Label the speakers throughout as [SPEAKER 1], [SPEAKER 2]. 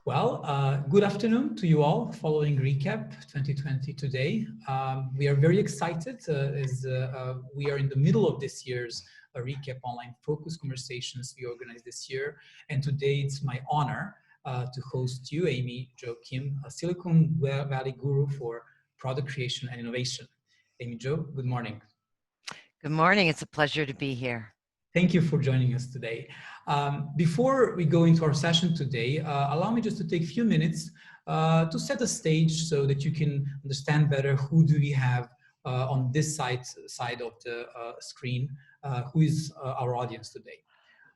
[SPEAKER 1] Good afternoon to you all following ReCap 2020 today. We are very excited as we are in the middle of this year's ReCap online focus conversations we organized this year. And today it's my honor to host you, Amy Jo Kim, a Silicon Valley guru for product creation and innovation. Amy Jo, good morning.
[SPEAKER 2] Good morning. It's a pleasure to be here.
[SPEAKER 1] Thank you for joining us today. Before we go into our session today, allow me just to take a few minutes to set the stage so that you can understand better who do we have on this side of the screen, who is our audience today.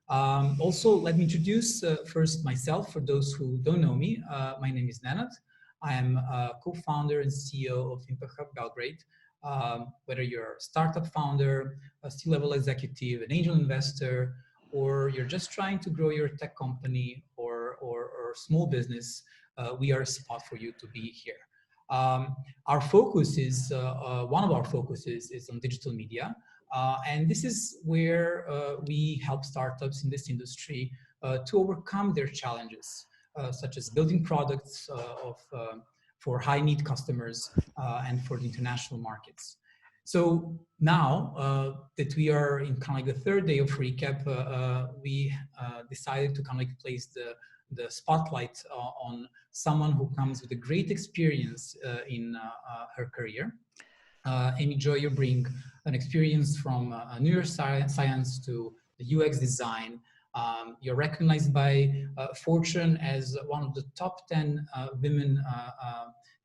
[SPEAKER 1] Also, let me introduce first myself for those who don't know me. My name is Nenad. I am a co-founder and CEO of Impact Hub Belgrade. Whether you're a startup founder, a C-level executive, an angel investor, or you're just trying to grow your tech company or small business, we are a spot for you to be here. Our focus is, one of our focuses is on digital media. And this is where we help startups in this industry to overcome their challenges, such as building products for high-need customers and for the international markets. So now that we are in kind of like the third day of ReCap, we decided to kind of like place the spotlight on someone who comes with a great experience in her career. Amy Jo, you bring an experience from neuroscience to the UX design. You're recognized by Fortune as one of the top 10 women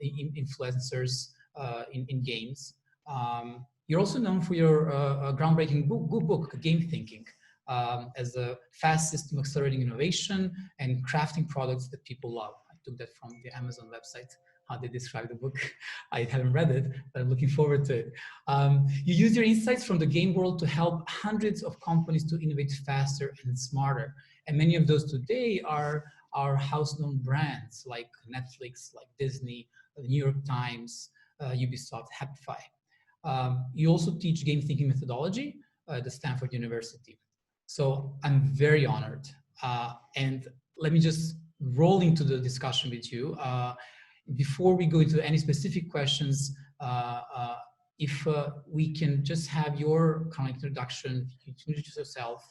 [SPEAKER 1] influencers in games. You're also known for your groundbreaking book, Game Thinking, as a fast system accelerating innovation and crafting products that people love. I took that from the Amazon website, how they describe the book. I haven't read it, but I'm looking forward to it. You use your insights from the game world to help hundreds of companies to innovate faster and smarter. And many of those today are house-known brands like Netflix, like Disney, the New York Times, Ubisoft, Happify. You also teach game thinking methodology at the Stanford University. So I'm very honored. And let me just roll into the discussion with you. Before we go into any specific questions, if we can just have your kind of introduction, you can introduce yourself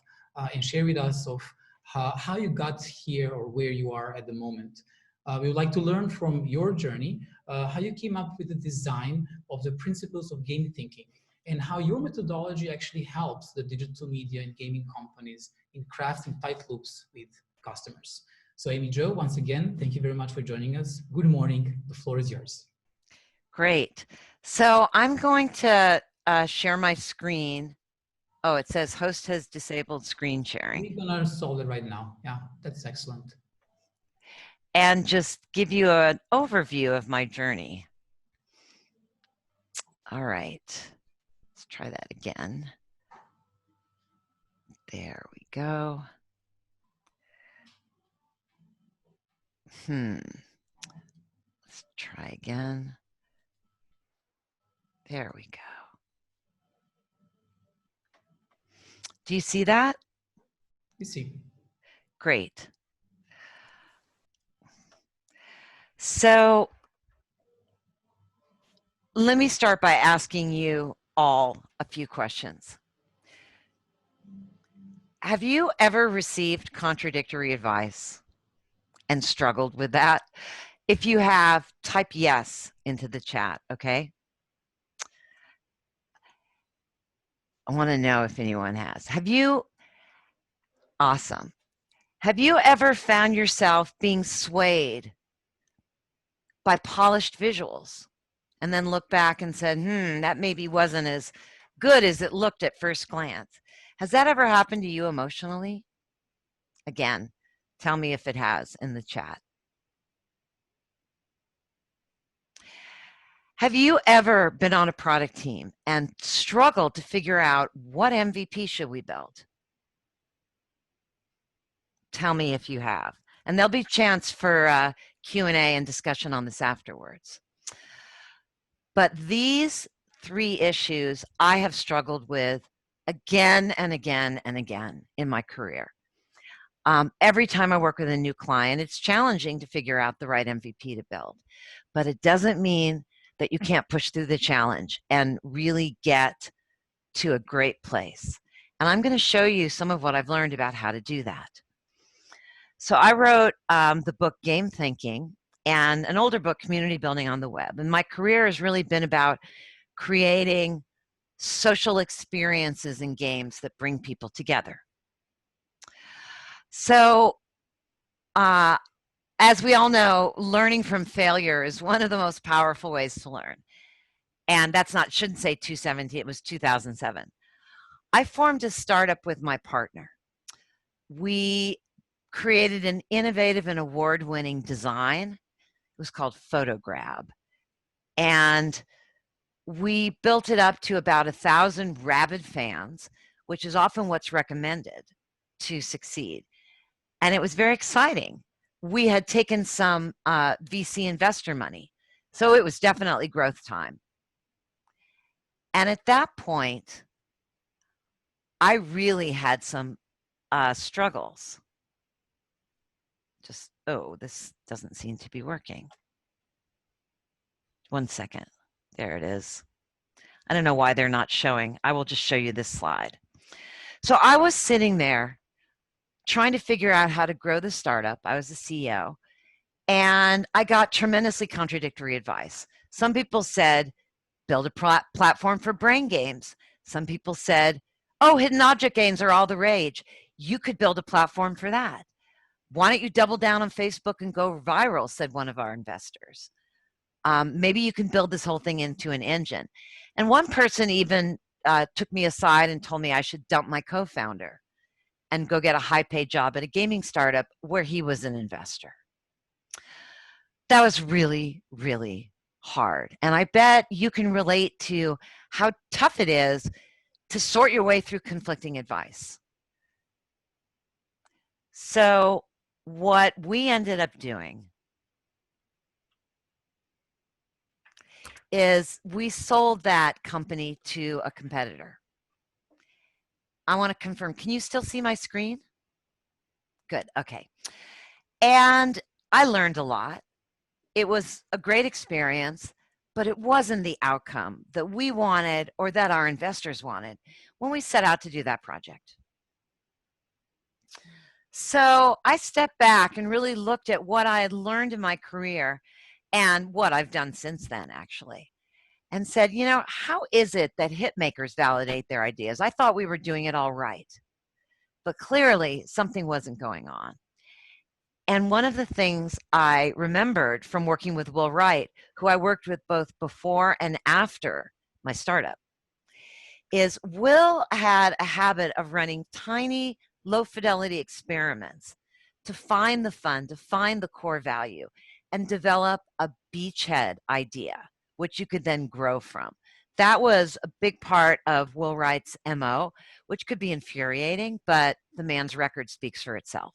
[SPEAKER 1] and share with us of how you got here or where you are at the moment. We would like to learn from your journey, how you came up with the design of the principles of game thinking and how your methodology actually helps the digital media and gaming companies in crafting tight loops with customers. So Amy Jo, once again, thank you very much for joining us. Good morning. The floor is yours.
[SPEAKER 2] Great. So I'm going to share my screen. Oh, it says host has disabled screen sharing.
[SPEAKER 1] We're going to solve it right now. Yeah, that's excellent.
[SPEAKER 2] And just give you an overview of my journey. All right. Let's try that again. There we go. Let's try again. There we go. Do you see that?
[SPEAKER 1] You see.
[SPEAKER 2] Great. So let me start by asking you all a few questions. Have you ever received contradictory advice and struggled with that? If you have, type yes into the chat, okay? I want to know if anyone has. Have you? Awesome. Have you ever found yourself being swayed by polished visuals and then look back and said, that maybe wasn't as good as it looked at first glance? Has that ever happened to you emotionally? Again, tell me if it has in the chat. Have you ever been on a product team and struggled to figure out what MVP should we build? Tell me if you have. And there'll be a chance for Q&A and discussion on this afterwards. But these three issues I have struggled with again and again and again in my career. Every time I work with a new client, it's challenging to figure out the right MVP to build. But it doesn't mean that you can't push through the challenge and really get to a great place. And I'm going to show you some of what I've learned about how to do that. So I wrote the book Game Thinking and an older book, Community Building on the Web. And my career has really been about creating social experiences and games that bring people together. So as we all know, learning from failure is one of the most powerful ways to learn. And that's not, shouldn't say 2017, it was 2007. I formed a startup with my partner. We created an innovative and award-winning design. It was called PhotoGrab. And we built it up to about 1,000 rabid fans, which is often what's recommended to succeed. And it was very exciting. We had taken some VC investor money, so it was definitely growth time. And at that point, I really had some struggles. Just, oh, this doesn't seem to be working. 1 second. There it is. I don't know why they're not showing. I will just show you this slide. So I was sitting there trying to figure out how to grow the startup. I was the CEO, and I got tremendously contradictory advice. Some people said, build a platform for brain games. Some people said, oh, hidden object games are all the rage. You could build a platform for that. Why don't you double down on Facebook and go viral, said one of our investors. Maybe you can build this whole thing into an engine. And one person even took me aside and told me I should dump my co-founder and go get a high-paid job at a gaming startup where he was an investor. That was really, really hard. And I bet you can relate to how tough it is to sort your way through conflicting advice. So what we ended up doing is we sold that company to a competitor. I want to confirm, can you still see my screen? Good, okay. And I learned a lot. It was a great experience, but it wasn't the outcome that we wanted or that our investors wanted when we set out to do that project. So I stepped back and really looked at what I had learned in my career and what I've done since then, actually, and said, you know, how is it that hit makers validate their ideas? I thought we were doing it all right, but clearly something wasn't going on. And one of the things I remembered from working with Will Wright, who I worked with both before and after my startup, is Will had a habit of running tiny, low-fidelity experiments to find the fun, to find the core value, and develop a beachhead idea, which you could then grow from. That was a big part of Will Wright's MO, which could be infuriating, but the man's record speaks for itself.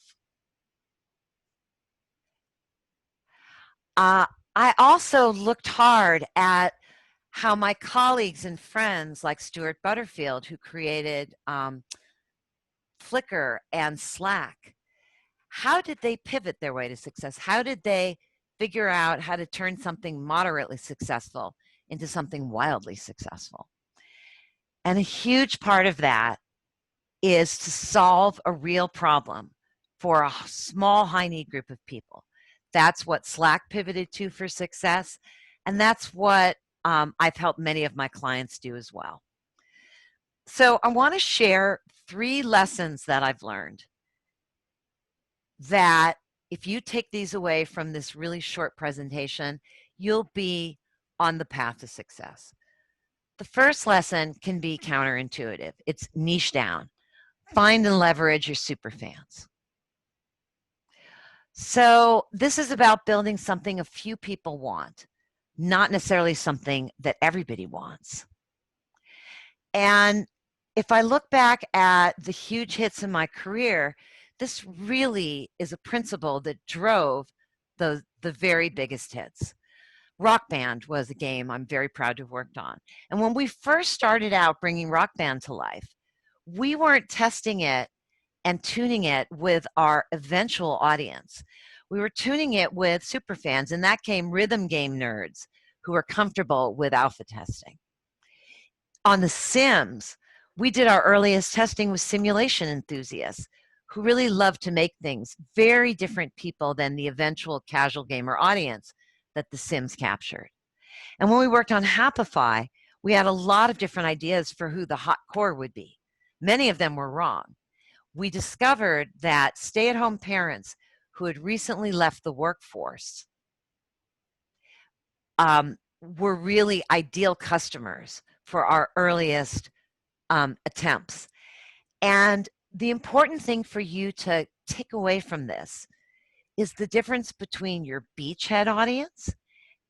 [SPEAKER 2] I also looked hard at how my colleagues and friends like Stuart Butterfield, who created Flickr and Slack, how did they pivot their way to success? How did they figure out how to turn something moderately successful into something wildly successful? And a huge part of that is to solve a real problem for a small, high-need group of people. That's what Slack pivoted to for success, and that's what I've helped many of my clients do as well. So I want to share 3 lessons that I've learned that if you take these away from this really short presentation, you'll be on the path to success. The first lesson can be counterintuitive. It's niche down. Find and leverage your super fans. So this is about building something a few people want, not necessarily something that everybody wants. And if I look back at the huge hits in my career, this really is a principle that drove the very biggest hits. Rock Band was a game I'm very proud to have worked on. And when we first started out bringing Rock Band to life, we weren't testing it and tuning it with our eventual audience. We were tuning it with superfans, and that came rhythm game nerds who are comfortable with alpha testing. On The Sims, we did our earliest testing with simulation enthusiasts who really love to make things, very different people than the eventual casual gamer audience that The Sims captured. And when we worked on Happify, we had a lot of different ideas for who the hot core would be. Many of them were wrong. We discovered that stay-at-home parents who had recently left the workforce were really ideal customers for our earliest attempts. And the important thing for you to take away from this is the difference between your beachhead audience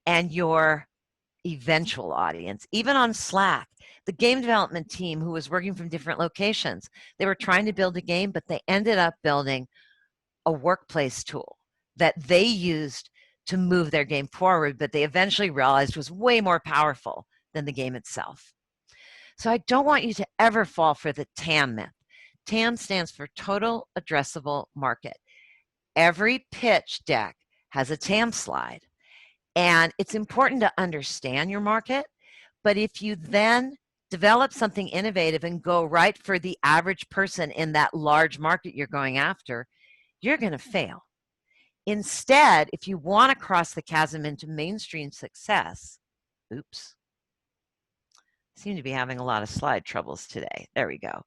[SPEAKER 2] and your eventual audience. Even on Slack, the game development team who was working from different locations, they were trying to build a game, but they ended up building a workplace tool that they used to move their game forward, but they eventually realized was way more powerful than the game itself. So I don't want you to ever fall for the TAM myth. TAM stands for Total Addressable Market. Every pitch deck has a TAM slide, and it's important to understand your market, but if you then develop something innovative and go right for the average person in that large market you're going after, you're going to fail. Instead, if you want to cross the chasm into mainstream success, oops, seem to be having a lot of slide troubles today. There we go.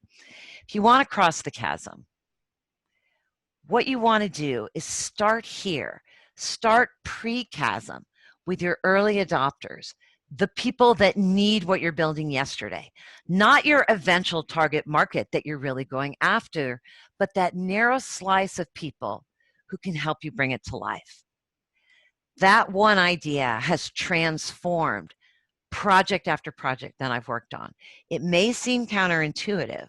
[SPEAKER 2] If you want to cross the chasm, what you want to do is start here. Start pre-chasm with your early adopters, the people that need what you're building yesterday, not your eventual target market that you're really going after, but that narrow slice of people who can help you bring it to life. That one idea has transformed project after project that I've worked on. It may seem counterintuitive,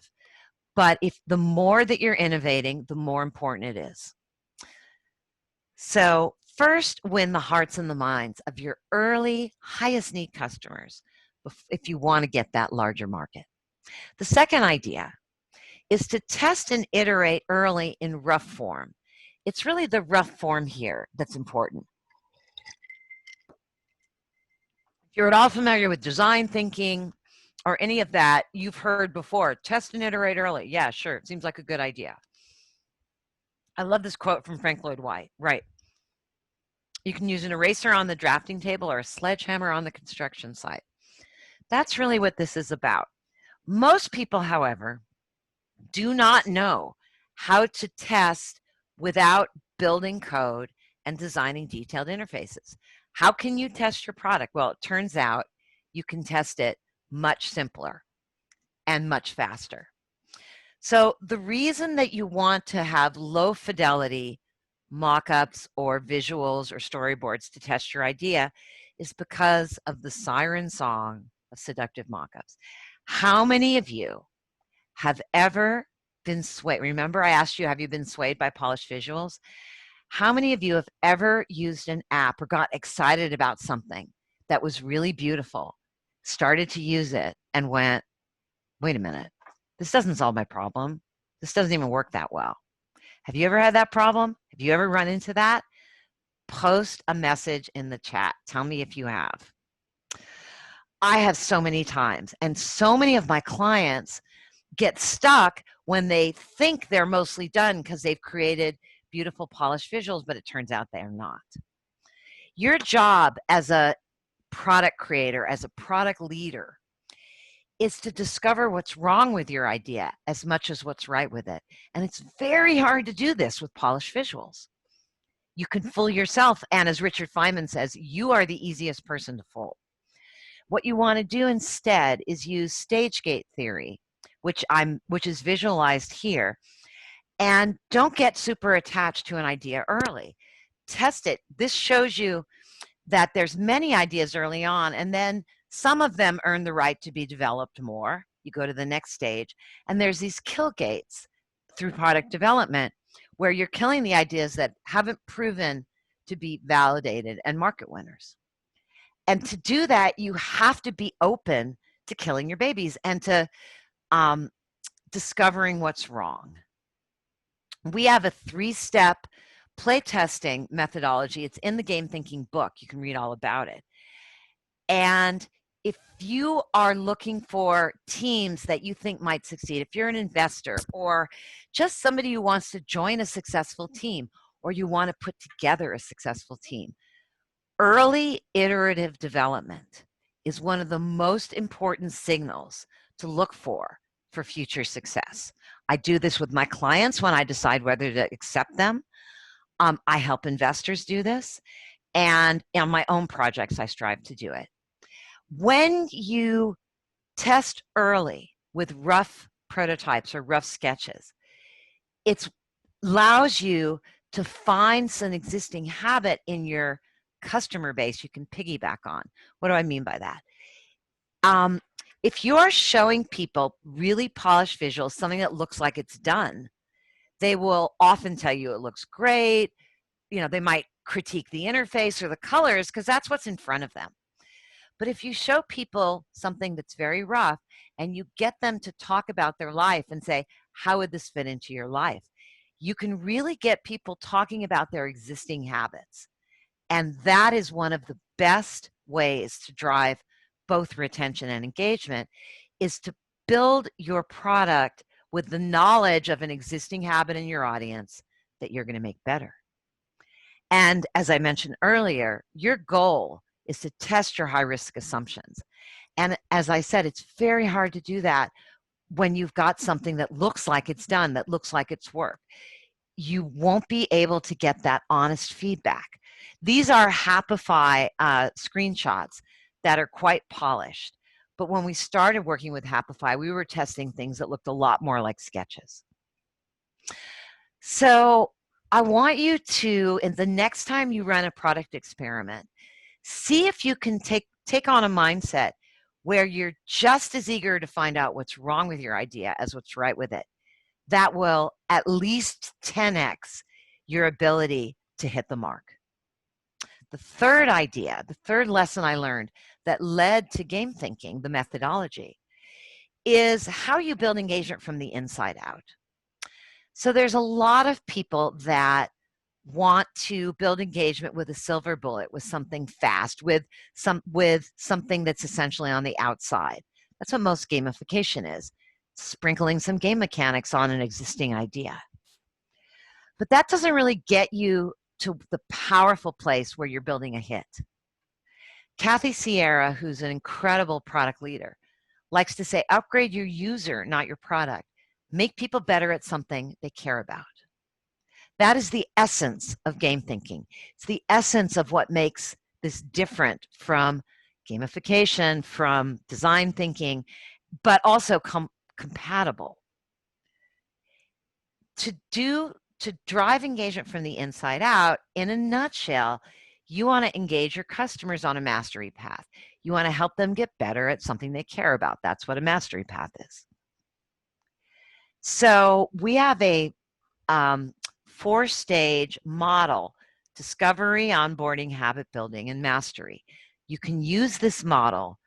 [SPEAKER 2] but if the more that you're innovating, the more important it is. So first, win the hearts and the minds of your early, highest need customers if you want to get that larger market. The second idea is to test and iterate early in rough form. It's really the rough form here that's important. If you're at all familiar with design thinking or any of that, you've heard before, test and iterate early. Yeah, sure, it seems like a good idea. I love this quote from Frank Lloyd Wright. You can use an eraser on the drafting table or a sledgehammer on the construction site. That's really what this is about. Most people, however, do not know how to test without building code and designing detailed interfaces. How can you test your product? Well, it turns out you can test it much simpler and much faster. So the reason that you want to have low fidelity mock-ups or visuals or storyboards to test your idea is because of the siren song of seductive mock-ups. How many of you have ever been swayed? Remember I asked you, have you been swayed by polished visuals? How many of you have ever used an app or got excited about something that was really beautiful, started to use it and went, wait a minute, this doesn't solve my problem. This doesn't even work that well. Have you ever had that problem? Have you ever run into that? Post a message in the chat. Tell me if you have. I have so many times, and so many of my clients get stuck when they think they're mostly done because they've created beautiful polished visuals, but it turns out they're not. Your job as a product creator, as a product leader, is to discover what's wrong with your idea as much as what's right with it. And it's very hard to do this with polished visuals. You can fool yourself, and as Richard Feynman says, you are the easiest person to fool. What you want to do instead is use stage gate theory, which is visualized here, and don't get super attached to an idea early. Test it. This shows you that there's many ideas early on, and then some of them earn the right to be developed more. You go to the next stage, and there's these kill gates through product development where you're killing the ideas that haven't proven to be validated and market winners. And to do that, you have to be open to killing your babies and to discovering what's wrong. We have a 3-step playtesting methodology. It's in the game thinking book. You can read all about it. And if you are looking for teams that you think might succeed, if you're an investor or just somebody who wants to join a successful team, or you want to put together a successful team, early iterative development is one of the most important signals to look for future success. I do this with my clients when I decide whether to accept them. I help investors do this, and on my own projects, I strive to do it. When you test early with rough prototypes or rough sketches, it allows you to find some existing habit in your customer base you can piggyback on. What do I mean by that? If you're showing people really polished visuals, something that looks like it's done, they will often tell you it looks great. You know, they might critique the interface or the colors because that's what's in front of them. But if you show people something that's very rough and you get them to talk about their life and say, how would this fit into your life? You can really get people talking about their existing habits. And that is one of the best ways to drive both retention and engagement, is to build your product with the knowledge of an existing habit in your audience that you're going to make better. And as I mentioned earlier, your goal is to test your high-risk assumptions. And as I said, it's very hard to do that when you've got something that looks like it's done, that looks like it's worked. You won't be able to get that honest feedback. These are Happify screenshots that are quite polished. But when we started working with Happify, we were testing things that looked a lot more like sketches. So I want you to, and the next time you run a product experiment, see if you can take on a mindset where you're just as eager to find out what's wrong with your idea as what's right with it. That will at least 10x your ability to hit the mark. The third idea, the third lesson I learned that led to game thinking, the methodology, is how you build engagement from the inside out. So there's a lot of people that want to build engagement with a silver bullet, with something fast, with something that's essentially on the outside. That's what most gamification is, sprinkling some game mechanics on an existing idea. But that doesn't really get you to the powerful place where you're building a hit. Kathy Sierra, who's an incredible product leader, likes to say, upgrade your user, not your product. Make people better at something they care about. That is the essence of game thinking. It's the essence of what makes this different from gamification, from design thinking, but also compatible. To drive engagement from the inside out, in a nutshell, you want to engage your customers on a mastery path. You want to help them get better at something they care about. That's what a mastery path is. So we have a 4-stage model: discovery, onboarding, habit building, and mastery. You can use this model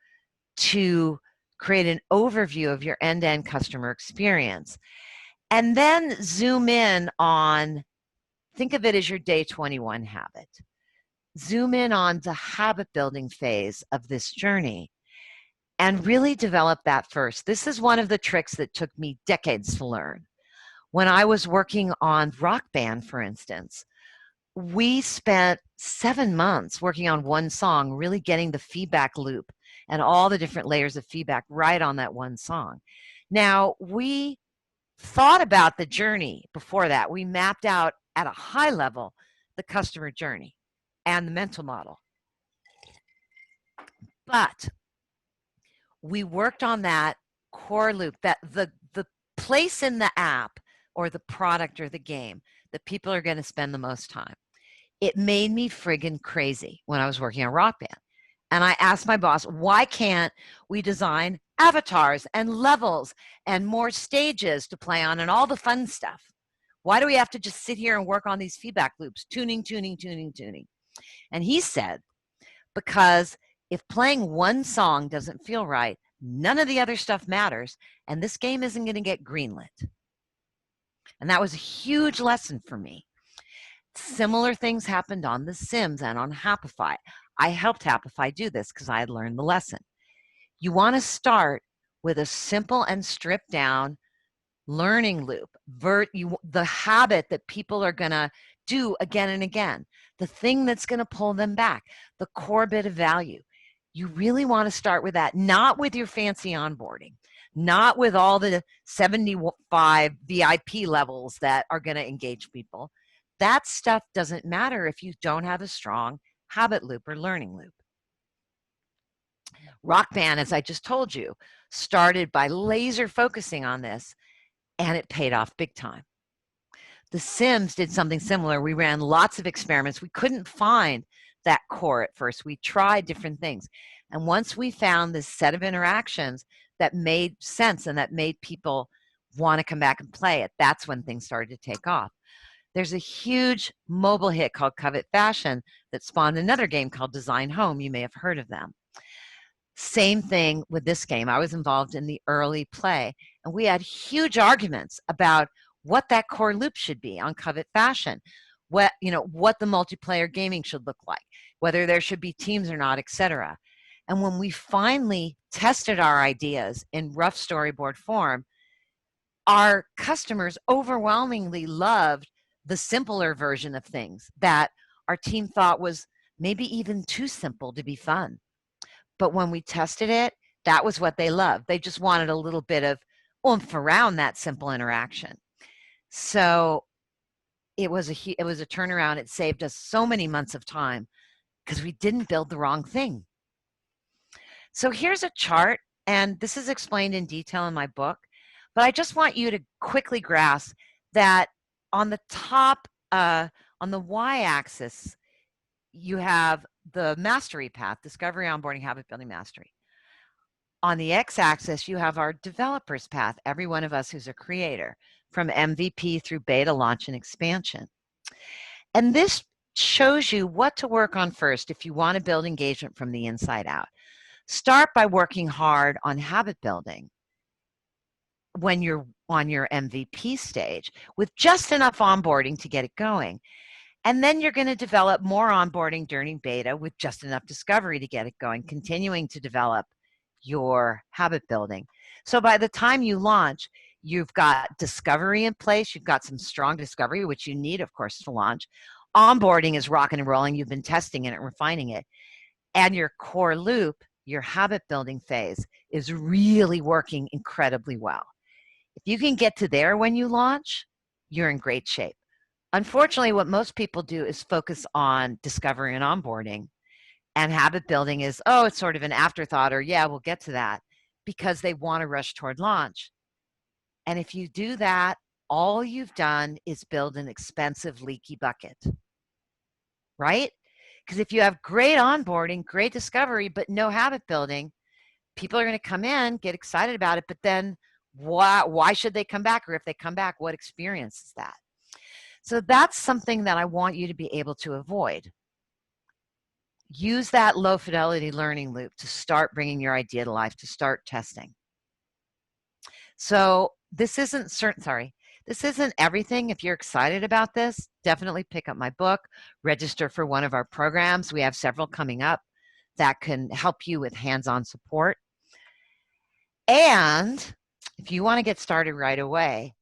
[SPEAKER 2] to create an overview of your end-to-end customer experience. And then zoom in on, think of it as your day 21 habit. Zoom in on the habit building phase of this journey and really develop that first. This is one of the tricks that took me decades to learn. When I was working on Rock Band, for instance, we spent 7 months working on one song, really getting the feedback loop and all the different layers of feedback right on that one song. Now, we thought about the journey before that. We mapped out at a high level the customer journey and the mental model. But we worked on that core loop, that the place in the app or the product or the game that people are going to spend the most time. It made me friggin' crazy when I was working on Rock Band. And I asked my boss, why can't we design avatars and levels and more stages to play on and all the fun stuff? Why do we have to just sit here and work on these feedback loops, tuning? And he said, because if playing one song doesn't feel right, none of the other stuff matters, and this game isn't going to get greenlit. And that was a huge lesson for me. Similar things happened on The Sims and on Happify. I helped Happify do this because I had learned the lesson. You want to start with a simple and stripped down learning loop, the habit that people are going to do again and again, the thing that's going to pull them back, the core bit of value. You really want to start with that, not with your fancy onboarding, not with all the 75 VIP levels that are going to engage people. That stuff doesn't matter if you don't have a strong habit loop or learning loop. Rock Band, as I just told you, started by laser focusing on this, and it paid off big time. The Sims did something similar. We ran lots of experiments. We couldn't find that core at first. We tried different things. And once we found this set of interactions that made sense and that made people want to come back and play it, that's when things started to take off. There's a huge mobile hit called Covet Fashion that spawned another game called Design Home. You may have heard of them. Same thing with this game. I was involved in the early play, and we had huge arguments about what that core loop should be on Covet Fashion, what the multiplayer gaming should look like, whether there should be teams or not, etc. And when we finally tested our ideas in rough storyboard form, our customers overwhelmingly loved the simpler version of things that our team thought was maybe even too simple to be fun. But when we tested it, that was what they loved. They just wanted a little bit of oomph around that simple interaction. So it was a turnaround. It saved us so many months of time because we didn't build the wrong thing. So here's a chart, and this is explained in detail in my book, but I just want you to quickly grasp that on the top, on the y-axis, you have the mastery path, discovery, onboarding, habit building, mastery. On the x-axis, you have our developer's path, every one of us who's a creator, from MVP through beta, launch, and expansion. And this shows you what to work on first if you want to build engagement from the inside out. Start by working hard on habit building when you're on your MVP stage with just enough onboarding to get it going. And then you're going to develop more onboarding during beta with just enough discovery to get it going, continuing to develop your habit building. So by the time you launch, you've got discovery in place. You've got some strong discovery, which you need, of course, to launch. Onboarding is rocking and rolling. You've been testing it and refining it. And your core loop, your habit building phase, is really working incredibly well. If you can get to there when you launch, you're in great shape. Unfortunately, what most people do is focus on discovery and onboarding, and habit building is, oh, it's sort of an afterthought, or yeah, we'll get to that, because they want to rush toward launch. And if you do that, all you've done is build an expensive leaky bucket, right? Because if you have great onboarding, great discovery, but no habit building, people are going to come in, get excited about it, but then why should they come back? Or if they come back, what experience is that? So that's something that I want you to be able to avoid. Use that low fidelity learning loop to start bringing your idea to life, to start testing. So this isn't this isn't everything. If you're excited about this, definitely pick up my book, register for one of our programs. We have several coming up that can help you with hands-on support. And if you want to get started right away,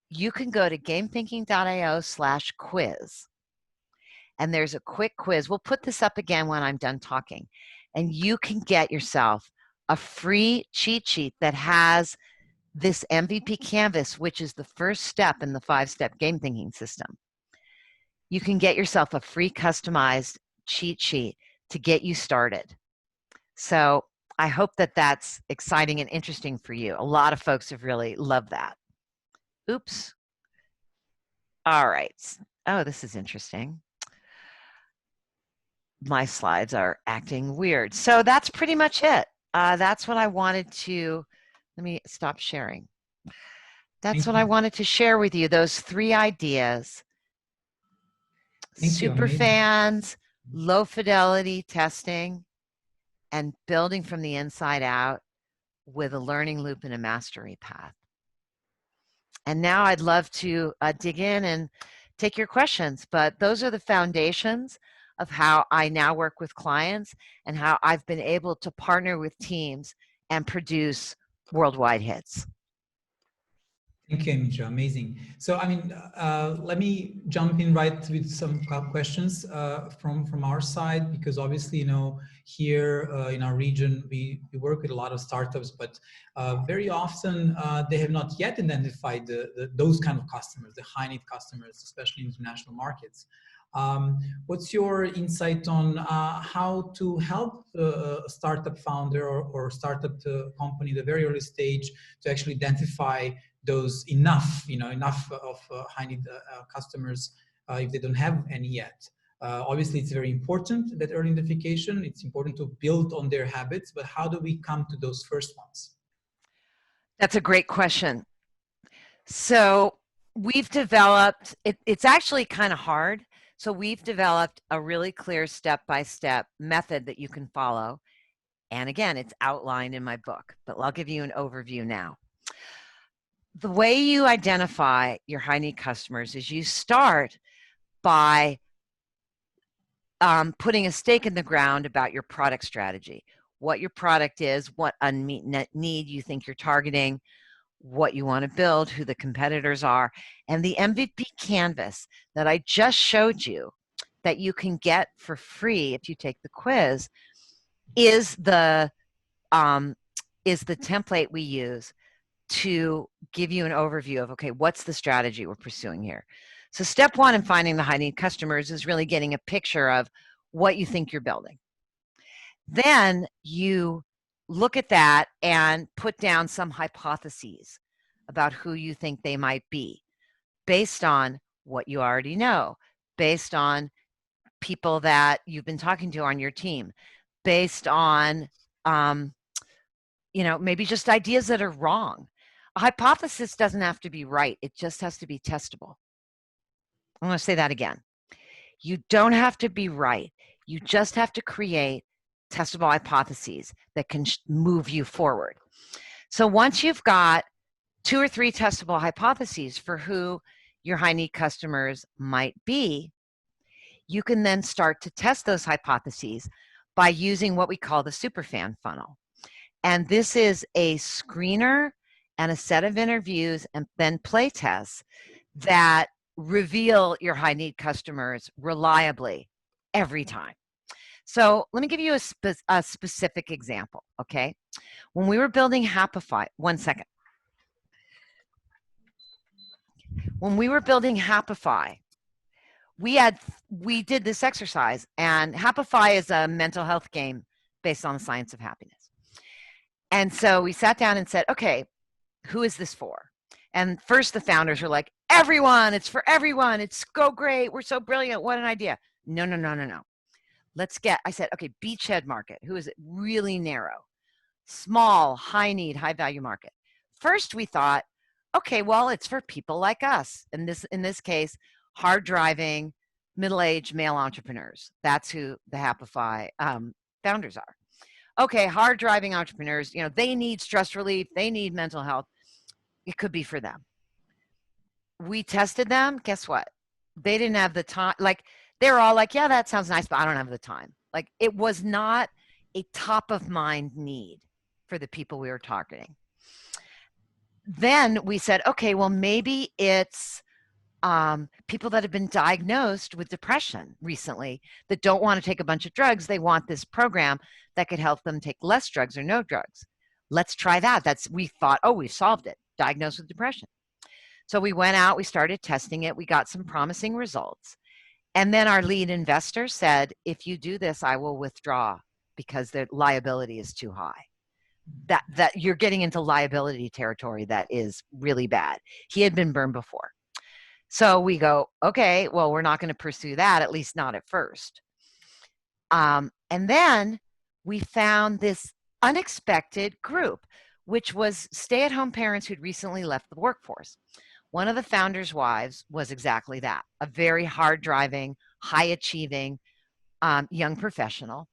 [SPEAKER 2] you can go to gamethinking.io/quiz. And there's a quick quiz. We'll put this up again when I'm done talking. And you can get yourself a free cheat sheet that has this MVP canvas, which is the first step in the 5-step game thinking system. You can get yourself a free customized cheat sheet to get you started. So I hope that that's exciting and interesting for you. A lot of folks have really loved that. Oops. All right. Oh, this is interesting. My slides are acting weird. So that's pretty much it. That's what I wanted to, let me stop sharing. That's what I wanted to share with you, those 3 ideas. Super fans, low fidelity testing, and building from the inside out with a learning loop and a mastery path. And now I'd love to dig in and take your questions, but those are the foundations of how I now work with clients and how I've been able to partner with teams and produce worldwide hits.
[SPEAKER 1] Thank you, Amija. Amazing. So, I mean, let me jump in right with some questions from our side, because obviously, you know, here in our region, we work with a lot of startups, but very often they have not yet identified those kind of customers, the high-need customers, especially in international markets. What's your insight on how to help a startup founder or startup company, the very early stage, to actually identify those enough of high-need customers if they don't have any yet? Obviously, it's very important, that early identification. It's important to build on their habits, but how do we come to those first ones?
[SPEAKER 2] That's a great question. So we've developed, it's actually kind of hard. So we've developed a really clear step-by-step method that you can follow. And again, it's outlined in my book, but I'll give you an overview now. The way you identify your high-need customers is you start by putting a stake in the ground about your product strategy, what your product is, what unmet need you think you're targeting, what you want to build, who the competitors are, and the MVP canvas that I just showed you that you can get for free if you take the quiz is the template we use to give you an overview of, okay, what's the strategy we're pursuing here? So step one in finding the high-need customers is really getting a picture of what you think you're building. Then you look at that and put down some hypotheses about who you think they might be based on what you already know, based on people that you've been talking to on your team, based on, maybe just ideas that are wrong. A hypothesis doesn't have to be right. It just has to be testable. I'm going to say that again. You don't have to be right. You just have to create testable hypotheses that can move you forward. So once you've got 2 or 3 testable hypotheses for who your high-need customers might be, you can then start to test those hypotheses by using what we call the superfan funnel. And this is a screener and a set of interviews and then play tests that reveal your high-need customers reliably every time. So let me give you a specific example, okay? When we were building Happify, one second. When we were building Happify, we did this exercise, and Happify is a mental health game based on the science of happiness. And so we sat down and said, okay, who is this for? And first the founders were like, everyone, it's for everyone. It's so great. We're so brilliant. What an idea. No. I said, okay, beachhead market. Who is it? Really narrow, small, high need, high value market. First we thought, okay, well, it's for people like us. In this case, hard driving, middle-aged male entrepreneurs. That's who the Happify founders are. Okay, hard driving entrepreneurs, they need stress relief, they need mental health. It could be for them. We tested them. Guess what? They didn't have the time. Like, they're all like, yeah, that sounds nice, but I don't have the time. Like, it was not a top of mind need for the people we were targeting. Then we said, okay, well, maybe it's people that have been diagnosed with depression recently that don't want to take a bunch of drugs. They want this program that could help them take less drugs or no drugs. Let's try that. We thought, oh, we've solved it. Diagnosed with depression. So we went out, we started testing it. We got some promising results. And then our lead investor said, if you do this, I will withdraw because the liability is too high. That you're getting into liability territory that is really bad. He had been burned before. So we go, okay, well, we're not going to pursue that, at least not at first. And then we found this unexpected group, which was stay-at-home parents who'd recently left the workforce. One of the founders' wives was exactly that, a very hard-driving, high-achieving young professional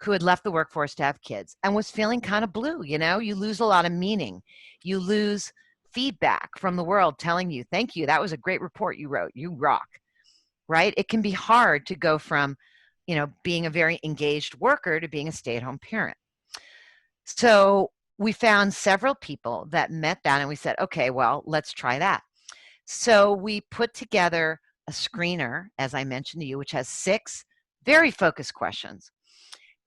[SPEAKER 2] who had left the workforce to have kids and was feeling kind of blue. You lose a lot of meaning. You lose feedback from the world telling you, thank you, that was a great report you wrote, you rock, right? It can be hard to go from, you know, being a very engaged worker to being a stay-at-home parent. So we found several people that met that, and we said, okay, well, let's try that. So we put together a screener, as I mentioned to you, which has 6 very focused questions.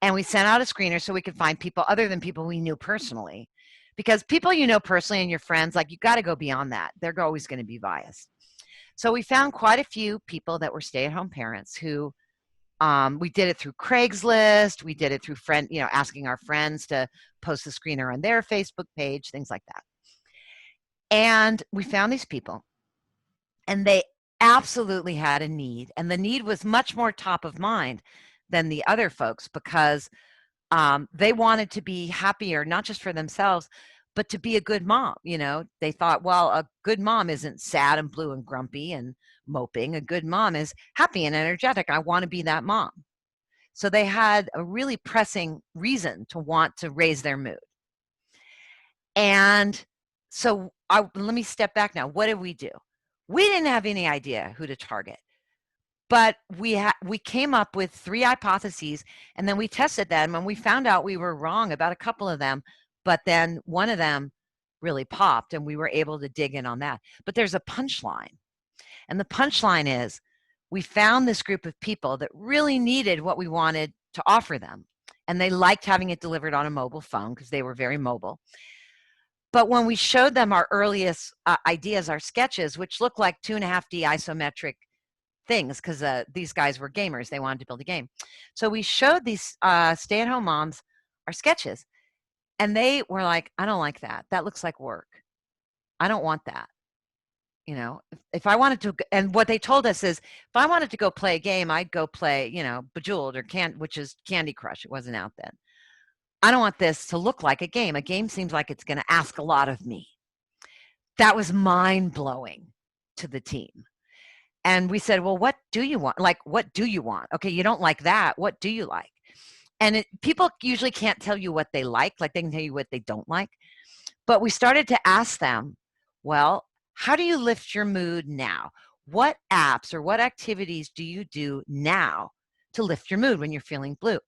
[SPEAKER 2] And we sent out a screener so we could find people other than people we knew personally. Because people you know personally and your friends, like, you got to go beyond that. They're always going to be biased. So we found quite a few people that were stay-at-home parents who, we did it through Craigslist. We did it through asking our friends to post the screener on their Facebook page, things like that. And we found these people, and they absolutely had a need. And the need was much more top of mind than the other folks, because they wanted to be happier, not just for themselves, but to be a good mom. You know, they thought, well, a good mom isn't sad and blue and grumpy and moping. A good mom is happy and energetic. I want to be that mom. So they had a really pressing reason to want to raise their mood. And so let me step back now. What did we do? We didn't have any idea who to target. But we came up with 3 hypotheses, and then we tested them, and we found out we were wrong about a couple of them, but then one of them really popped, and we were able to dig in on that. But there's a punchline, and the punchline is we found this group of people that really needed what we wanted to offer them, and they liked having it delivered on a mobile phone because they were very mobile. But when we showed them our earliest ideas, our sketches, which looked like 2.5D isometric things, because these guys were gamers, they wanted to build a game. So we showed these stay-at-home moms our sketches, and they were like, I don't like that. That looks like work. I don't want that. You know, if I wanted to, and what they told us is, if I wanted to go play a game, I'd go play, you know, Bejeweled or which is Candy Crush. It wasn't out then. I don't want this to look like a game. A game seems like it's going to ask a lot of me. That was mind-blowing to the team. And we said, well, what do you want? Like, what do you want? Okay, you don't like that. What do you like? And people usually can't tell you what they like they can tell you what they don't like. But we started to ask them, well, how do you lift your mood now? What apps or what activities do you do now to lift your mood when you're feeling blue?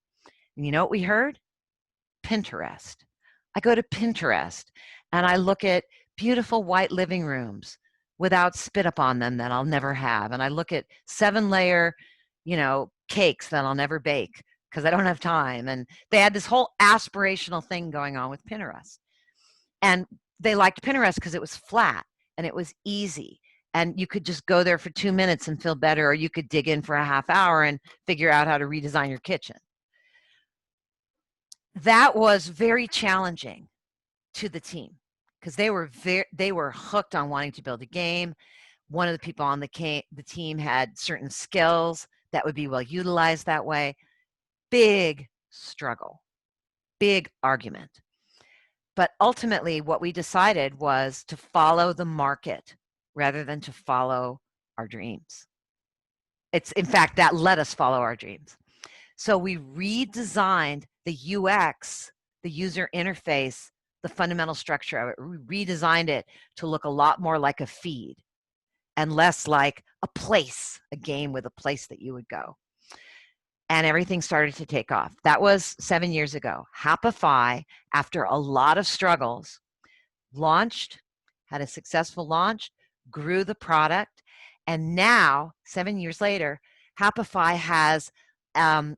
[SPEAKER 2] And you know what we heard? Pinterest. I go to Pinterest and I look at beautiful white living rooms without spit up on them that I'll never have. And I look at 7-layer, you know, cakes that I'll never bake because I don't have time. And they had this whole aspirational thing going on with Pinterest. And they liked Pinterest because it was flat and it was easy. And you could just go there for 2 minutes and feel better, or you could dig in for a half hour and figure out how to redesign your kitchen. That was very challenging to the team, because they were hooked on wanting to build a game. One of the people on the team had certain skills that would be well utilized that way. Big struggle, big argument. But ultimately, what we decided was to follow the market rather than to follow our dreams. In fact, that let us follow our dreams. So we redesigned the UX, the user interface, the fundamental structure of it. We redesigned it to look a lot more like a feed and less like a place, a game with a place that you would go. And everything started to take off. That was 7 years ago. Happify, after a lot of struggles, launched, had a successful launch, grew the product, and now, 7 years later, Happify has an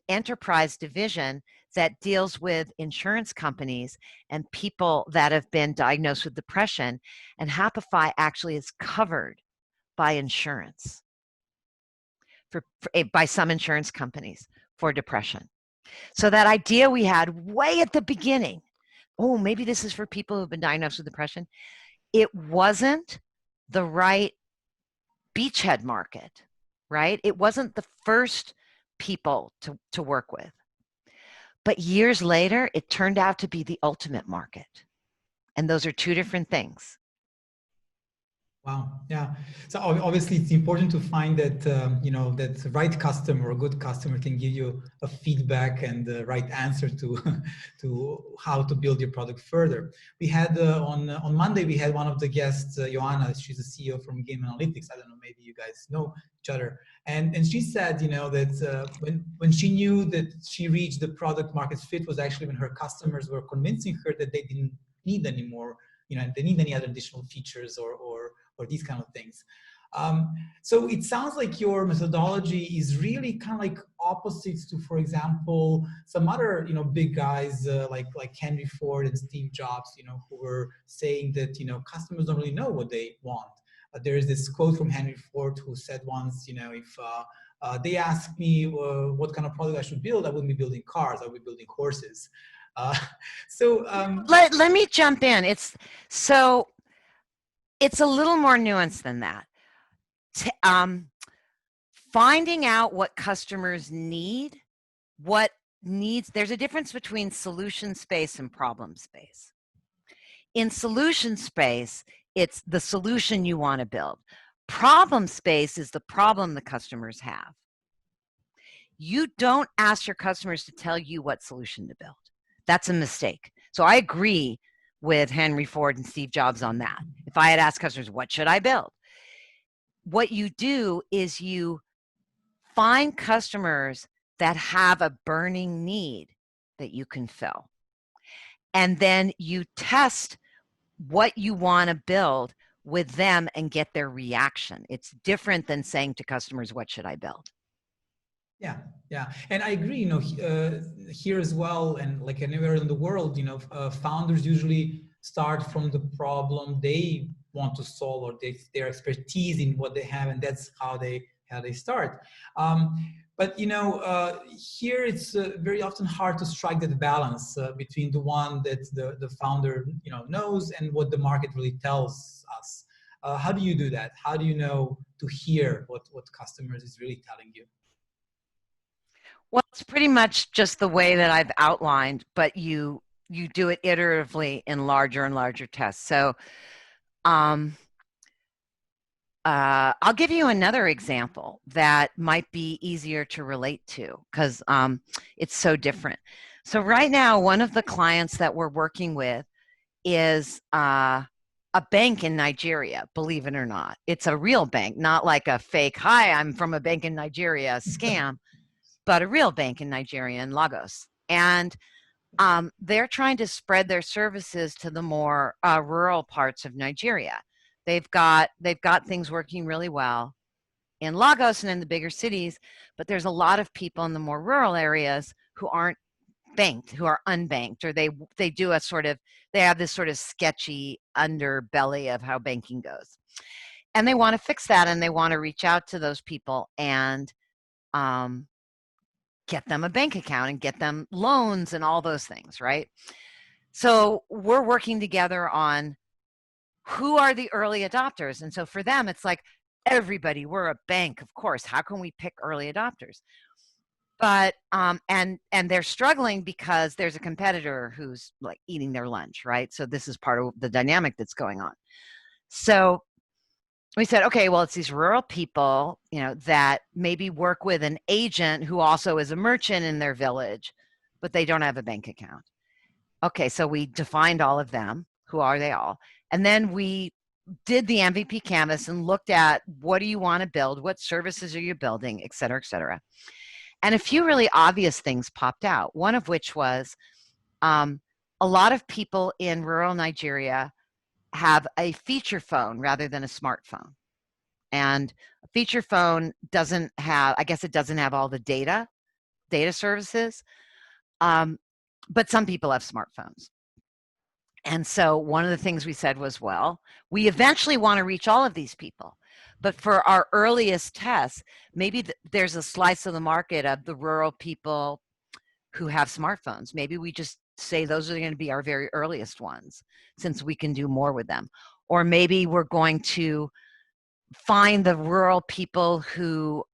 [SPEAKER 2] enterprise division that deals with insurance companies and people that have been diagnosed with depression. And Happify actually is covered by insurance, by some insurance companies for depression. So that idea we had way at the beginning, oh, maybe this is for people who've been diagnosed with depression, it wasn't the right beachhead market, right? It wasn't the first people to work with. But years later, it turned out to be the ultimate market. And those are 2 different things.
[SPEAKER 1] Wow. Yeah. So obviously it's important to find that, you know, that the right customer or good customer can give you a feedback and the right answer to, to how to build your product further. We had on Monday, we had one of the guests, Joanna, she's a CEO from Game Analytics. I don't know, maybe you guys know each other. And she said, you know, that when she knew that she reached the product market fit was actually when her customers were convincing her that they didn't need anymore, you know, they need any other additional features or these kind of things. So it sounds like your methodology is really kind of like opposites to, for example, some other, you know, big guys like Henry Ford and Steve Jobs, you know, who were saying that, you know, customers don't really know what they want. There is this quote from Henry Ford who said once, you know, if they ask me what kind of product I should build, I wouldn't be building cars, I would be building horses.
[SPEAKER 2] Let me jump in. It's a little more nuanced than that. Finding out what customers need, there's a difference between solution space and problem space. In solution space, it's the solution you want to build. Problem space is the problem the customers have. You don't ask your customers to tell you what solution to build. That's a mistake. So I agree with Henry Ford and Steve Jobs on that. If I had asked customers, what should I build? What you do is you find customers that have a burning need that you can fill. And then you test what you want to build with them and get their reaction. It's different than saying to customers, what should I build?
[SPEAKER 1] Yeah, yeah, and I agree. You know, here as well, and like anywhere in the world, you know, founders usually start from the problem they want to solve or their expertise in what they have, and that's how they start. But you know, here it's very often hard to strike that balance between the one that the founder, you know, knows and what the market really tells us. How do you do that? How do you know to hear what customers is really telling you?
[SPEAKER 2] Well, it's pretty much just the way that I've outlined, but you do it iteratively in larger and larger tests. So I'll give you another example that might be easier to relate to because it's so different. So right now, one of the clients that we're working with is a bank in Nigeria, believe it or not. It's a real bank, not like a fake, hi, I'm from a bank in Nigeria scam. But a real bank in Nigeria, in Lagos. And they're trying to spread their services to the more rural parts of Nigeria. They've got things working really well in Lagos and in the bigger cities, but there's a lot of people in the more rural areas who aren't banked, who are unbanked, or they have this sort of sketchy underbelly of how banking goes. And they want to fix that, and they want to reach out to those people and get them a bank account and get them loans and all those things, right? So we're working together on who are the early adopters. And so for them, it's like, everybody, we're a bank, of course. How can we pick early adopters? But, and they're struggling because there's a competitor who's like eating their lunch, right? So this is part of the dynamic that's going on. So we said, okay, well, it's these rural people, you know, that maybe work with an agent who also is a merchant in their village, but they don't have a bank account. Okay, so we defined all of them. Who are they all? And then we did the MVP canvas and looked at what do you want to build? What services are you building, et cetera, et cetera. And a few really obvious things popped out. One of which was a lot of people in rural Nigeria have a feature phone rather than a smartphone. And a feature phone doesn't have, I guess it doesn't have all the data services, but some people have smartphones. And so one of the things we said was, well, we eventually want to reach all of these people. But for our earliest tests, maybe there's a slice of the market of the rural people who have smartphones. Maybe we just say those are going to be our very earliest ones, since we can do more with them. Or maybe we're going to find the rural people who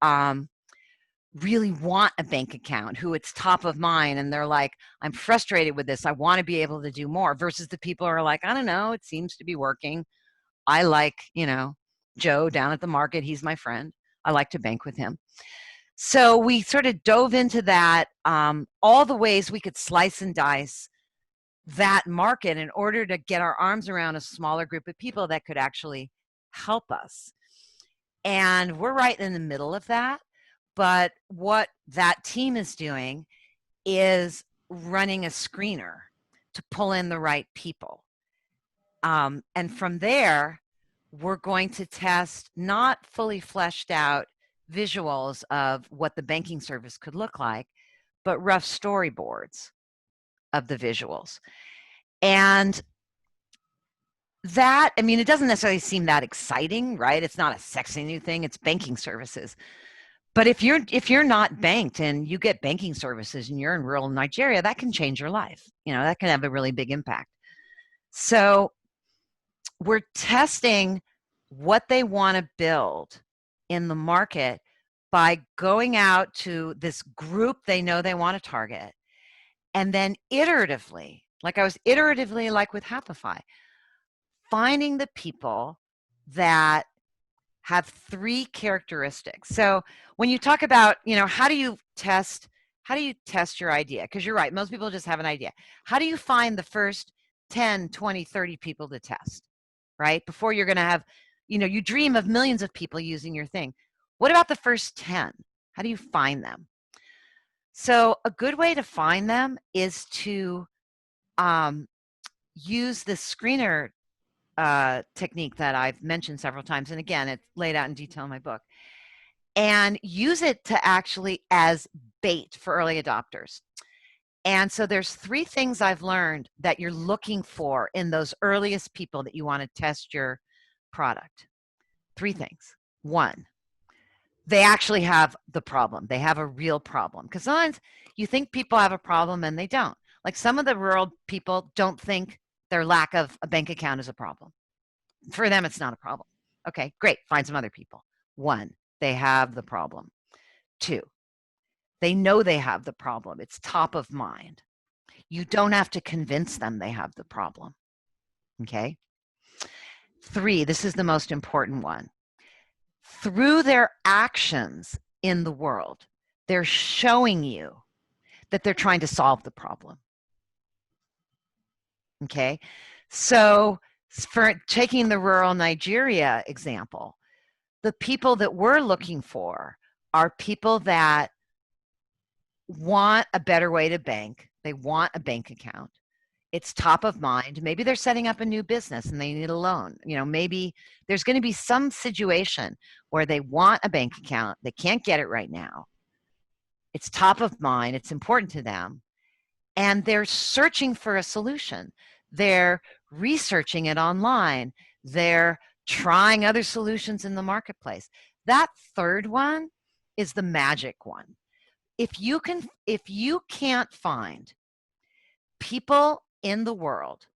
[SPEAKER 2] really want a bank account, who it's top of mind, and they're like, I'm frustrated with this, I want to be able to do more, versus the people who are like, I don't know, it seems to be working. I like, you know, Joe down at the market. He's my friend. I like to bank with him. So we sort of dove into that, all the ways we could slice and dice that market in order to get our arms around a smaller group of people that could actually help us. And we're right in the middle of that. But what that team is doing is running a screener to pull in the right people. And from there, we're going to test not fully fleshed out visuals of what the banking service could look like, but rough storyboards of the visuals. And that, I mean, it doesn't necessarily seem that exciting, right? It's not a sexy new thing, it's banking services. But if you're not banked and you get banking services and you're in rural Nigeria, that can change your life. You know, that can have a really big impact. So we're testing what they want to build in the market by going out to this group they know they want to target, and then iteratively, like with Happify, finding the people that have 3 characteristics. So when you talk about, you know, how do you test your idea? Because you're right, most people just have an idea. How do you find the first 10, 20, 30 people to test, right? Before you're going to have, you know, you dream of millions of people using your thing. What about the first 10? How do you find them? So a good way to find them is to use the screener technique that I've mentioned several times. And again, it's laid out in detail in my book. And use it to actually as bait for early adopters. And so there's 3 things I've learned that you're looking for in those earliest people that you want to test your product. 3 things. 1, they actually have the problem. They have a real problem. Because sometimes you think people have a problem and they don't. Like some of the rural people don't think their lack of a bank account is a problem. For them, it's not a problem. Okay, great. Find some other people. 1, they have the problem. 2, they know they have the problem. It's top of mind. You don't have to convince them they have the problem. Okay? 3, this is the most important one. Through their actions in the world, they're showing you that they're trying to solve the problem. Okay? So for taking the rural Nigeria example, the people that we're looking for are people that want a better way to bank. They want a bank account. It's top of mind. Maybe they're setting up a new business and they need a loan. You know, maybe there's going to be some situation where they want a bank account. They can't get it right now. It's top of mind. It's important to them. And they're searching for a solution. They're researching it online. They're trying other solutions in the marketplace. That 3rd one is the magic one. If you can't find people in the world,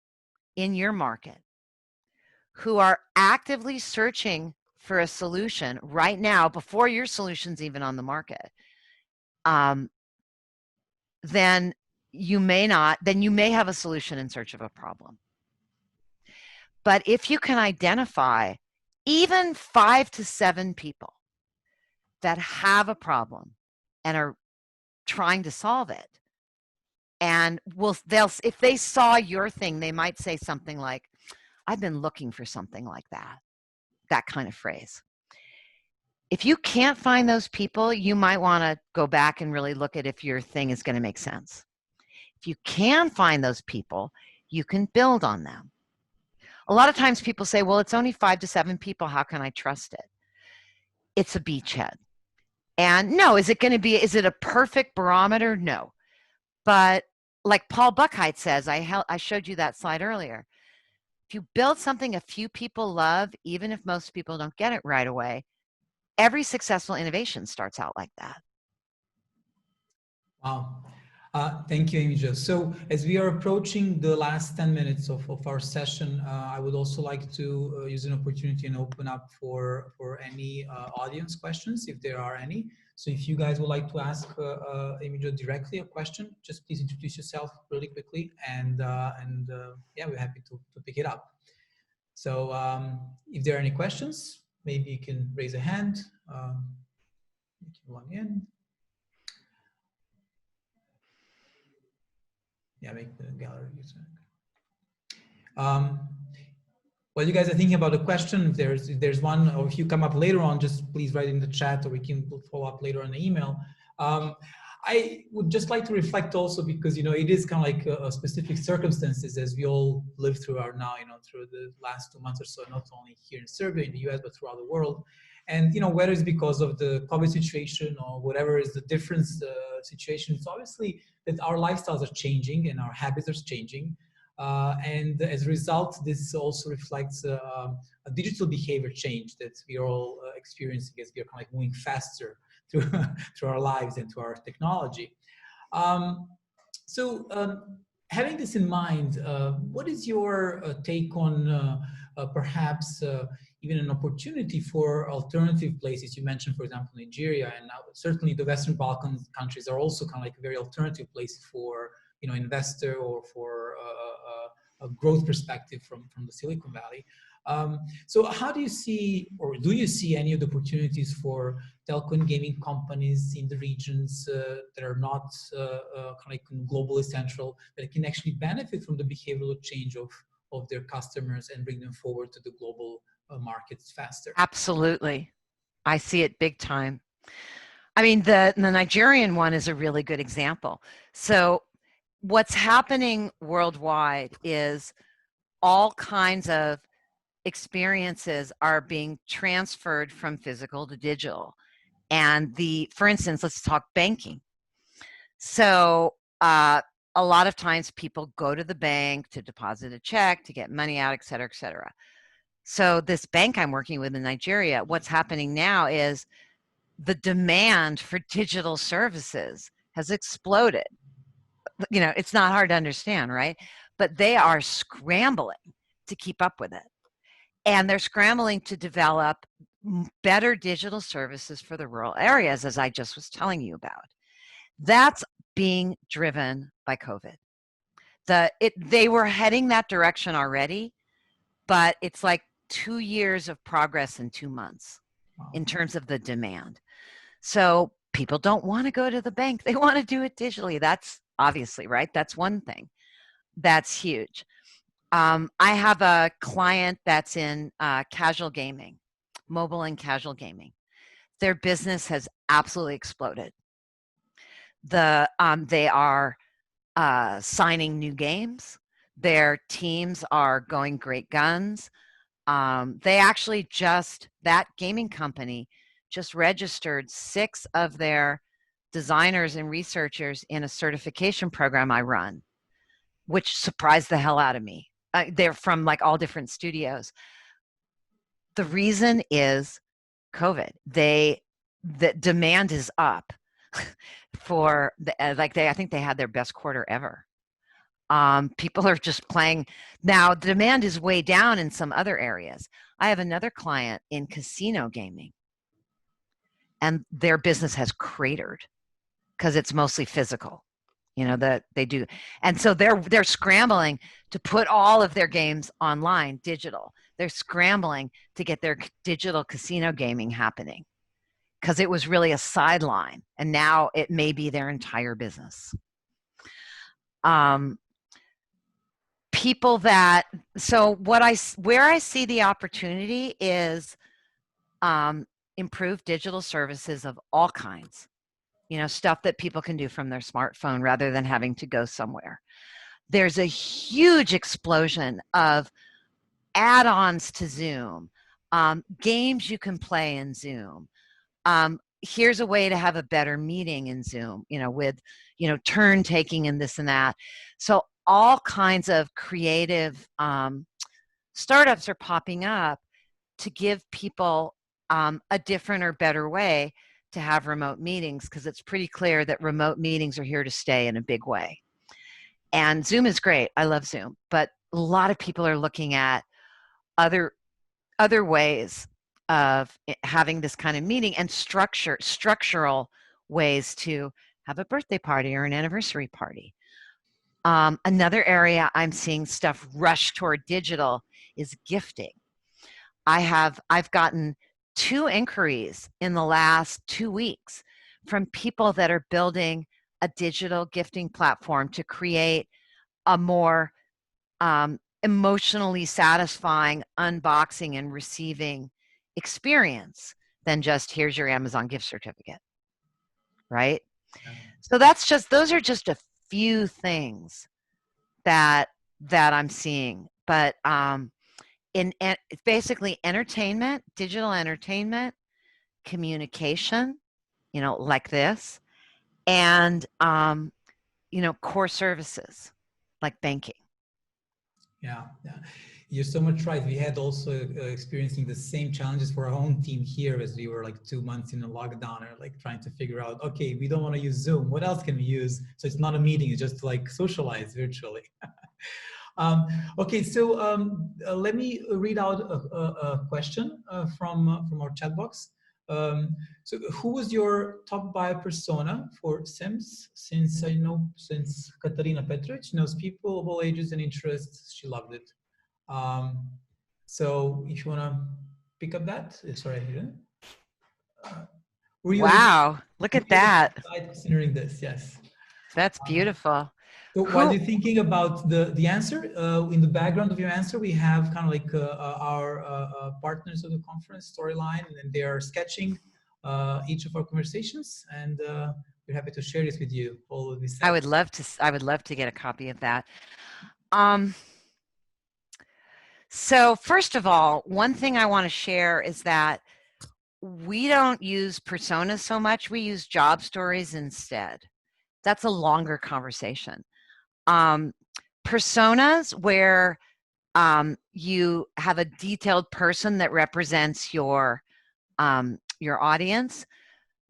[SPEAKER 2] in your market, who are actively searching for a solution right now before your solution's even on the market, then you may have a solution in search of a problem. But if you can identify even 5 to 7 people that have a problem and are trying to solve it, and if they saw your thing, they might say something like, I've been looking for something like that kind of phrase. If you can't find those people, you might want to go back and really look at if your thing is going to make sense. If you can find those people, you can build on them. A lot of times people say, well, it's only 5 to 7 people. How can I trust it? It's a beachhead. And no, is it a perfect barometer? No. But like Paul Buchheit says, I showed you that slide earlier. If you build something a few people love, even if most people don't get it right away, every successful innovation starts out like that.
[SPEAKER 1] Wow. Thank you, Amy Jo. So as we are approaching the last 10 minutes of our session, I would also like to use an opportunity and open up for any audience questions, if there are any. So if you guys would like to ask Amy Jo directly a question, just please introduce yourself really quickly, and yeah, we're happy to pick it up. So if there are any questions, maybe you can raise a hand. One in. Yeah, make the gallery user. While you guys are thinking about the question, if there's one, or if you come up later on, just please write in the chat, or we can follow up later on the email. I would just like to reflect also, because, you know, it is kind of like a specific circumstances as we all live through our now, you know, through the last 2 months or so, not only here in Serbia, in the US, but throughout the world. And, you know, whether it's because of the COVID situation or whatever is the different situation, it's obviously that our lifestyles are changing and our habits are changing. And as a result, this also reflects a digital behavior change that we are all experiencing as we are kind of like moving faster through, through our lives and to our technology. Having this in mind, what is your take on perhaps even an opportunity for alternative places? You mentioned, for example, Nigeria, and now certainly the Western Balkan countries are also kind of like a very alternative place for, you know, investor or for a growth perspective from the Silicon Valley. So how do you see, or do you see any of the opportunities for telco and gaming companies in the regions that are not kind of like globally central, that can actually benefit from the behavioral change of their customers and bring them forward to the global markets faster?
[SPEAKER 2] Absolutely. I see it big time. I mean, the Nigerian one is a really good example. So what's happening worldwide is all kinds of experiences are being transferred from physical to digital. And for instance, let's talk banking. So a lot of times people go to the bank to deposit a check, to get money out, et cetera, et cetera. So this bank I'm working with in Nigeria, what's happening now is the demand for digital services has exploded. You know, it's not hard to understand, right? But they are scrambling to keep up with it. And they're scrambling to develop better digital services for the rural areas, as I just was telling you about. That's being driven by COVID. They were heading that direction already, but it's like 2 years of progress in 2 months in terms of the demand. So people don't want to go to the bank. They want to do it digitally. That's obviously, right? That's one thing. That's huge. I have a client that's in casual gaming, mobile and casual gaming. Their business has absolutely exploded. They are signing new games. Their teams are going great guns. They actually that gaming company just registered 6 of their designers and researchers in a certification program I run, which surprised the hell out of me. They're from like all different studios. The reason is COVID. The demand is up for I think they had their best quarter ever. People are just playing. Now, the demand is way down in some other areas. I have another client in casino gaming, and their business has cratered because it's mostly physical, you know, that they do. And so they're scrambling to put all of their games online, digital. They're scrambling to get their digital casino gaming happening because it was really a sideline, and now it may be their entire business. Where I see the opportunity is improved digital services of all kinds, you know, stuff that people can do from their smartphone rather than having to go somewhere. There's a huge explosion of add-ons to Zoom, games you can play in Zoom. Here's a way to have a better meeting in Zoom, you know, with, you know, turn taking and this and that. So all kinds of creative startups are popping up to give people a different or better way to have remote meetings, because it's pretty clear that remote meetings are here to stay in a big way. And Zoom is great. I love Zoom. But a lot of people are looking at other ways of having this kind of meeting and structural ways to have a birthday party or an anniversary party. Another area I'm seeing stuff rush toward digital is gifting. I've gotten 2 inquiries in the last 2 weeks from people that are building a digital gifting platform to create a more emotionally satisfying unboxing and receiving experience than just here's your Amazon gift certificate, right?
[SPEAKER 1] Yeah.
[SPEAKER 2] So those are just a few things that I'm seeing. But it's basically entertainment, digital entertainment, communication, like this, and core services like banking.
[SPEAKER 1] Yeah, yeah, you're so much right. We had also experiencing the same challenges for our own team here as we were like 2 months in a lockdown and like trying to figure out, okay, we don't want to use Zoom. What else can we use? So it's not a meeting, it's just like socialize virtually. Okay, so let me read out a question from our chat box. So who was your top buyer persona for Sims? Since Katarina Petrovic knows people of all ages and interests, she loved it. So if you want to pick up that, it's right here.
[SPEAKER 2] Wow, look at that.
[SPEAKER 1] Considering this, yes.
[SPEAKER 2] That's beautiful.
[SPEAKER 1] So while you're thinking about the answer, in the background of your answer, we have kind of like our partners of the conference storyline, and they are sketching each of our conversations, and we're happy to share this with you. All of this.
[SPEAKER 2] I would love to get a copy of that. So first of all, one thing I want to share is that we don't use personas so much. We use job stories instead. That's a longer conversation. Personas where you have a detailed person that represents your audience.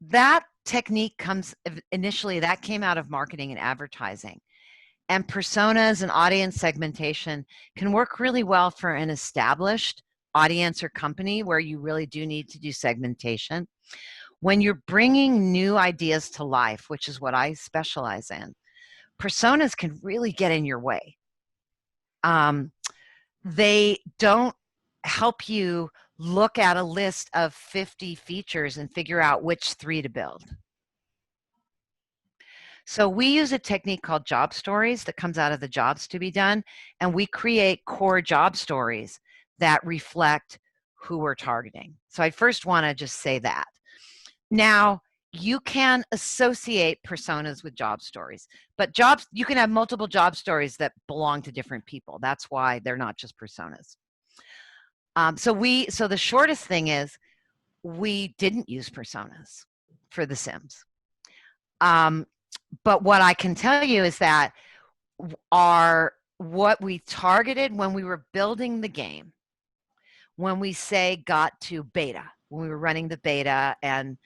[SPEAKER 2] That technique that came out of marketing and advertising. And personas and audience segmentation can work really well for an established audience or company where you really do need to do segmentation. When you're bringing new ideas to life, which is what I specialize in, personas can really get in your way. They don't help you look at a list of 50 features and figure out which 3 to build. So we use a technique called job stories that comes out of the jobs to be done, and we create core job stories that reflect who we're targeting. So I first want to just say that. Now, you can associate personas with job stories, but you can have multiple job stories that belong to different people. That's why they're not just personas. So the shortest thing is we didn't use personas for The Sims. But what I can tell you is that what we targeted when we were building the game, when we got to beta, when we were running the beta and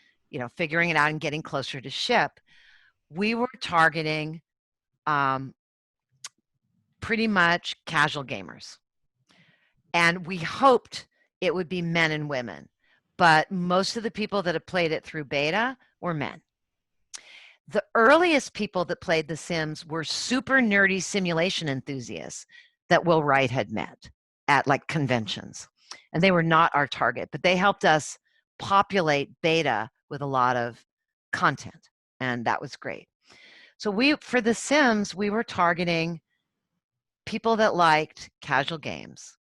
[SPEAKER 2] figuring it out and getting closer to ship, we were targeting pretty much casual gamers. And we hoped it would be men and women, but most of the people that have played it through beta were men. The earliest people that played The Sims were super nerdy simulation enthusiasts that Will Wright had met at like conventions. And they were not our target, but they helped us populate beta with a lot of content. And that was great. So for The Sims, we were targeting people that liked casual games.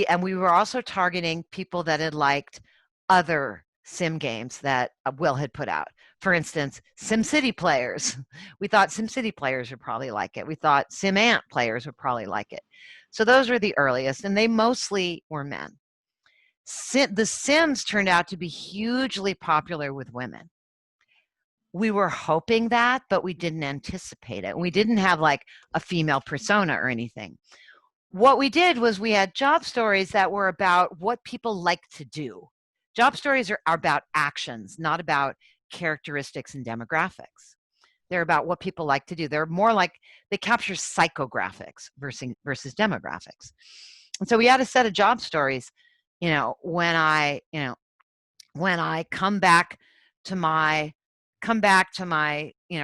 [SPEAKER 2] And we were also targeting people that had liked other sim games that Will had put out. For instance, SimCity players. We thought SimCity players would probably like it. We thought SimAnt players would probably like it. So those were the earliest, and they mostly were men. The Sims turned out to be hugely popular with women. We were hoping that, but we didn't anticipate it. We didn't have like a female persona or anything. What we did was we had job stories that were about what people like to do. Job stories are about actions, not about characteristics and demographics. They're about what people like to do. They're more like, they capture psychographics versus demographics. And so we had a set of job stories, when I come back to my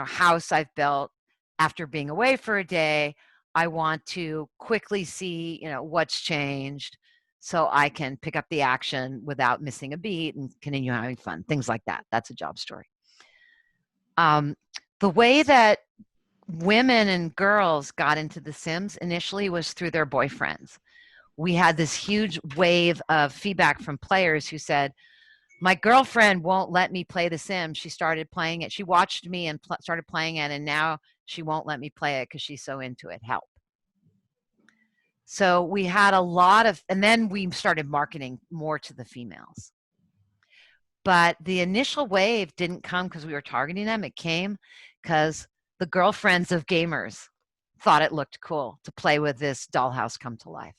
[SPEAKER 2] house I've built after being away for a day, I want to quickly see, what's changed. so I can pick up the action without missing a beat and continue having fun, things like that. That's a job story. The way that women and girls got into The Sims initially was through their boyfriends. We had this huge wave of feedback from players who said, my girlfriend won't let me play The Sims. She started playing it. She watched me and started playing it, and now she won't let me play it because she's so into it. Help. So we had a lot of, and then we started marketing more to the females. But the initial wave didn't come because we were targeting them. It came because the girlfriends of gamers thought it looked cool to play with this dollhouse come to life.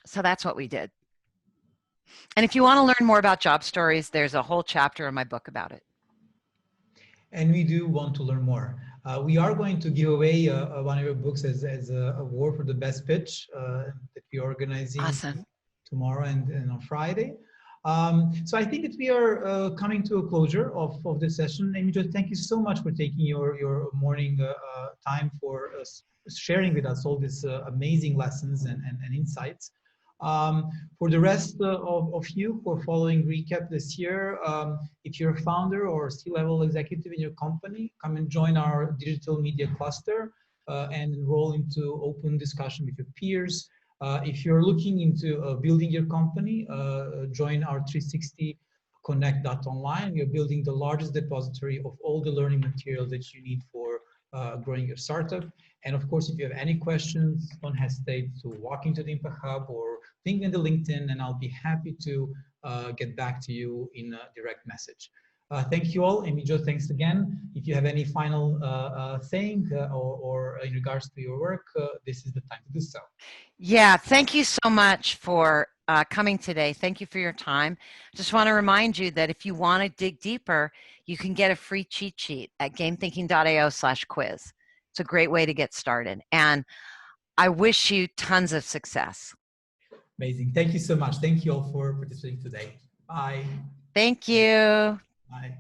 [SPEAKER 2] So that's what we did. And if you want to learn more about job stories, there's a whole chapter in my book about it.
[SPEAKER 1] And we do want to learn more. We are going to give away one of your books as an award for the best pitch that we're organizing tomorrow and on Friday. So I think that we are coming to a closure of this session. Amy, just thank you so much for taking your morning time for sharing with us all these amazing lessons and insights. For the rest of you who are following ReCap this year, if you're a founder or C-level executive in your company, come and join our digital media cluster and enroll into open discussion with your peers. If you're looking into building your company, join our 360 connect.online. We are building the largest depository of all the learning materials that you need for growing your startup. And of course, if you have any questions, don't hesitate to walk into the Impact Hub or ping me in the LinkedIn, and I'll be happy to get back to you in a direct message. Thank you all. Amy Jo, thanks again. If you have any final thing or in regards to your work, this is the time to do so.
[SPEAKER 2] Yeah, thank you so much for coming today. Thank you for your time. Just want to remind you that if you want to dig deeper, you can get a free cheat sheet at gamethinking.io/quiz. It's a great way to get started. And I wish you tons of success.
[SPEAKER 1] Amazing. Thank you so much. Thank you all for participating today. Bye.
[SPEAKER 2] Thank you.
[SPEAKER 1] Bye.